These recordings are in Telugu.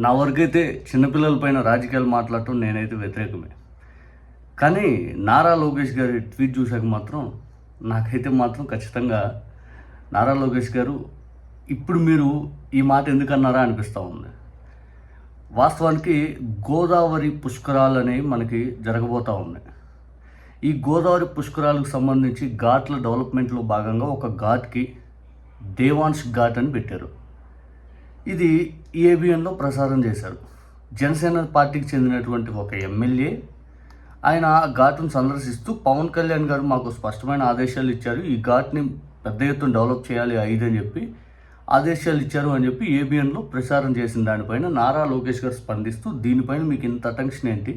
నా వరకైతే చిన్నపిల్లల పైన రాజకీయాలు మాట్లాడటం నేనైతే వ్యతిరేకమే. కానీ నారా లోకేష్ గారి ట్వీట్ చూశాక మాత్రం నాకైతే మాత్రం ఖచ్చితంగా నారా లోకేష్ గారు ఇప్పుడు మీరు ఈ మాట ఎందుకన్నారా అనిపిస్తూ ఉంది. వాస్తవానికి గోదావరి పుష్కరాలు అనేవి మనకి జరగబోతూ ఉన్నాయి. ఈ గోదావరి పుష్కరాలకు సంబంధించి ఘాట్ల డెవలప్మెంట్లో భాగంగా ఒక ఘాట్కి దేవాంశ్ ఘాట్ అని పెట్టారు. ఇది ఏబిఎన్లో ప్రసారం చేశారు. జనసేన పార్టీకి చెందినటువంటి ఒక ఎమ్మెల్యే ఆయన ఆ ఘాట్ను సందర్శిస్తూ పవన్ కళ్యాణ్ గారు మాకు స్పష్టమైన ఆదేశాలు ఇచ్చారు, ఈ ఘాట్ని పెద్ద ఎత్తున డెవలప్ చేయాలి అని చెప్పి ఆదేశాలు ఇచ్చారు అని చెప్పి ఏబిఎన్లో ప్రచారం చేసిన దానిపైన నారా లోకేష్ గారు స్పందిస్తూ దీనిపైన మీకు ఇంత అటెన్షన్ ఏంటి,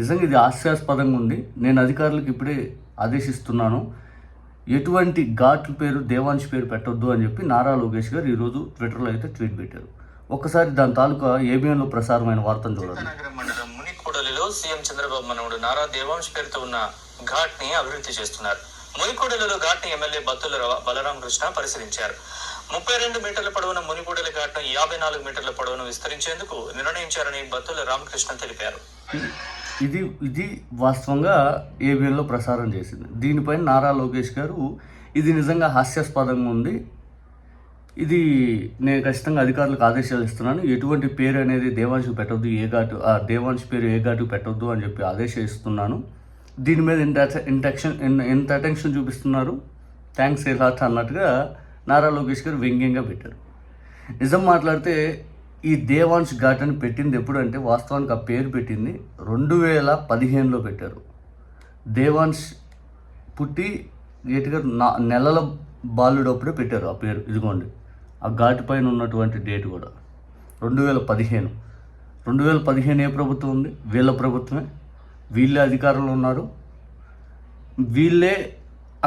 నిజంగా ఇది హాస్యాస్పదంగా ఉంది, నేను అధికారులకు ఇప్పుడే ఆదేశిస్తున్నాను, ఎటువంటి ఘాట్ల పేరు దేవాంశ్ పేరు పెట్టొద్దు అని చెప్పి నారా లోకేష్ గారు ఈరోజు ట్విట్టర్లో అయితే ట్వీట్ పెట్టారు. ఒక్కసారి దాని తాలూకా ఏబిఎన్లో ప్రసారమైన వార్తను చూడండి. మండలం మునికోడలిలో సీఎం చంద్రబాబు మనవడు నారా దేవాంశ్ పేరుతో ఉన్న ఘాట్ ని అభివృద్ధి చేస్తున్నారు. మునికోడలిలో ఘాట్ ని ఎమ్మెల్యే బత్తుల బలరామకృష్ణ పరిశీలించారు. 32 మీటర్ల పొడవున మునికోడలి ఘాట్ ను 54 మీటర్ల పొడవును విస్తరించేందుకు నిర్ణయించారని బత్తుల రామకృష్ణ తెలిపారు. ఇది వాస్తవంగా ఏబిఎన్లో ప్రసారం చేసింది. దీనిపైన నారా లోకేష్ గారు ఇది నిజంగా హాస్యాస్పదంగా ఉంది, ఇది నేను ఖచ్చితంగా అధికారులకు ఆదేశాలు ఇస్తున్నాను, ఎటువంటి పేరు అనేది దేవాంశ్ పెట్టొద్దు, ఆ దేవాంశ్ పేరు ఏ ఘాటు పెట్టొద్దు అని చెప్పి ఆదేశిస్తున్నాను. దీని మీద ఎంత అటెన్షన్ చూపిస్తున్నారు, థ్యాంక్స్ ఏ లాట్ అన్నట్టుగా నారా లోకేష్ గారు వ్యంగ్యంగా పెట్టారు. నిజం మాట్లాడితే ఈ దేవాంశ్ ఘాట్ అని పెట్టింది ఎప్పుడంటే వాస్తవానికి ఆ పేరు పెట్టింది 2015లో పెట్టారు. దేవాంశ్ పుట్టి గేటుగా నెలల బాలుడప్పుడే పెట్టారు ఆ పేరు. ఇదిగోండి ఆ ఘాటు పైన ఉన్నటువంటి డేట్ కూడా 2015 ఏ ప్రభుత్వం ఉంది, వీళ్ళ ప్రభుత్వమే, వీళ్ళే అధికారంలో ఉన్నారు, వీళ్ళే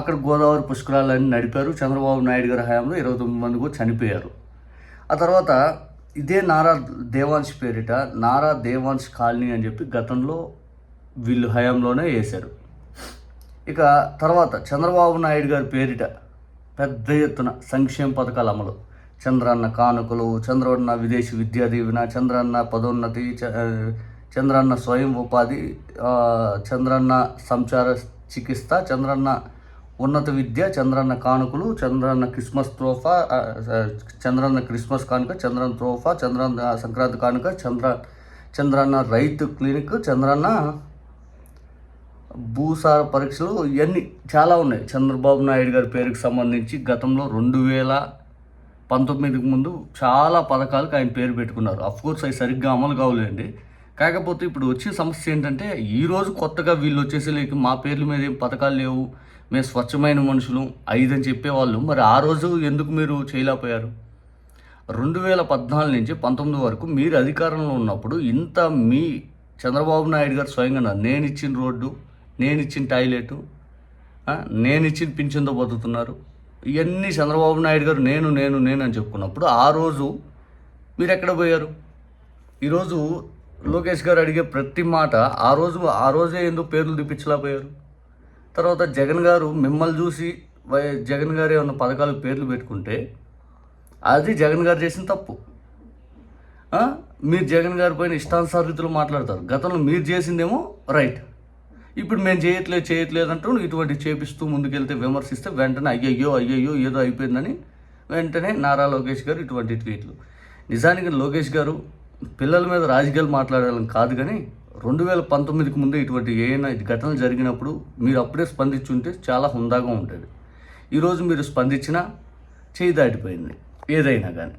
అక్కడ గోదావరి పుష్కరాలన్నీ నడిపారు. చంద్రబాబు నాయుడు గారి హయాంలో 29 మంది కూడా చనిపోయారు. ఆ తర్వాత ఇదే నారా దేవాంశ్ పేరిట నారా దేవాంశ్ కాలనీ అని చెప్పి గతంలో వీళ్ళు హయాంలోనే వేశారు. ఇక తర్వాత చంద్రబాబు నాయుడు గారి పేరిట పెద్ద ఎత్తున సంక్షేమ పథకాల అమలు, చంద్రన్న కానుకలు, చంద్రన్న విదేశీ విద్యా దీవెన, చంద్రన్న పదోన్నతి, చంద్రన్న స్వయం ఉపాధి, చంద్రన్న సంచార చికిత్స, చంద్రన్న ఉన్నత విద్య, చంద్రన్న కానుకలు, చంద్రన్న క్రిస్మస్ త్రోఫా, చంద్రన్న క్రిస్మస్ కానుక, చంద్రన్న త్రోఫా, చంద్రన్న సంక్రాంతి కానుక, చంద్రన్న రైతు క్లినిక్, చంద్రన్న భూసార పరీక్షలు, ఇవన్నీ చాలా ఉన్నాయి. చంద్రబాబు నాయుడు గారి పేరుకి సంబంధించి గతంలో 2019కి ముందు చాలా పథకాలకు ఆయన పేరు పెట్టుకున్నారు. అఫ్కోర్స్ అవి సరిగ్గా అమలు కావలేండి. కాకపోతే ఇప్పుడు వచ్చే సమస్య ఏంటంటే ఈరోజు కొత్తగా వీళ్ళు వచ్చేసరికి మా పేర్ల మీద ఏం పథకాలు లేవు, మేము స్వచ్ఛమైన మనుషులు 5 అని చెప్పేవాళ్ళు, మరి ఆ రోజు ఎందుకు మీరు చేయలేకపోయారు? 2014 నుంచి 19 వరకు మీరు అధికారంలో ఉన్నప్పుడు ఇంత మీ చంద్రబాబు నాయుడు గారు స్వయంగా నేను ఇచ్చిన రోడ్డు, నేను ఇచ్చిన టాయిలెటు, నేను ఇచ్చిన పింఛన్తో బతుకుతున్నారు, ఇవన్నీ చంద్రబాబు నాయుడు గారు నేను అని చెప్పుకున్నప్పుడు ఆ రోజు మీరు ఎక్కడ పోయారు? ఈరోజు లోకేష్ గారు అడిగే ప్రతి మాట ఆ రోజే ఎందుకు పేర్లు తెప్పించలేకపోయారు? తర్వాత జగన్ గారు మిమ్మల్ని చూసి జగన్ గారు ఏమన్నా పథకాలకు పేర్లు పెట్టుకుంటే అది జగన్ గారు చేసిన తప్పు. మీరు జగన్ గారి పైన ఇష్టానుసార రీతిలో మాట్లాడతారు. గతంలో మీరు చేసిందేమో రైట్, ఇప్పుడు మేము చేయట్లేదు అంటూ ఇటువంటి చేపిస్తూ ముందుకెళ్తే విమర్శిస్తే వెంటనే అయ్యయ్యో ఏదో అయిపోయిందని వెంటనే నారా లోకేష్ గారు ఇటువంటి ట్వీట్లు. నిజానికి లోకేష్ గారు పిల్లల మీద రాజకీయాలు మాట్లాడాలని కాదు, కానీ 2019కి ముందే ఇటువంటి ఏమైనా ఘటనలు జరిగినప్పుడు మీరు అప్పుడే స్పందించుంటే చాలా హుందాగా ఉంటుంది. ఈరోజు మీరు స్పందించినా చేయి దాటిపోయింది ఏదైనా కానీ.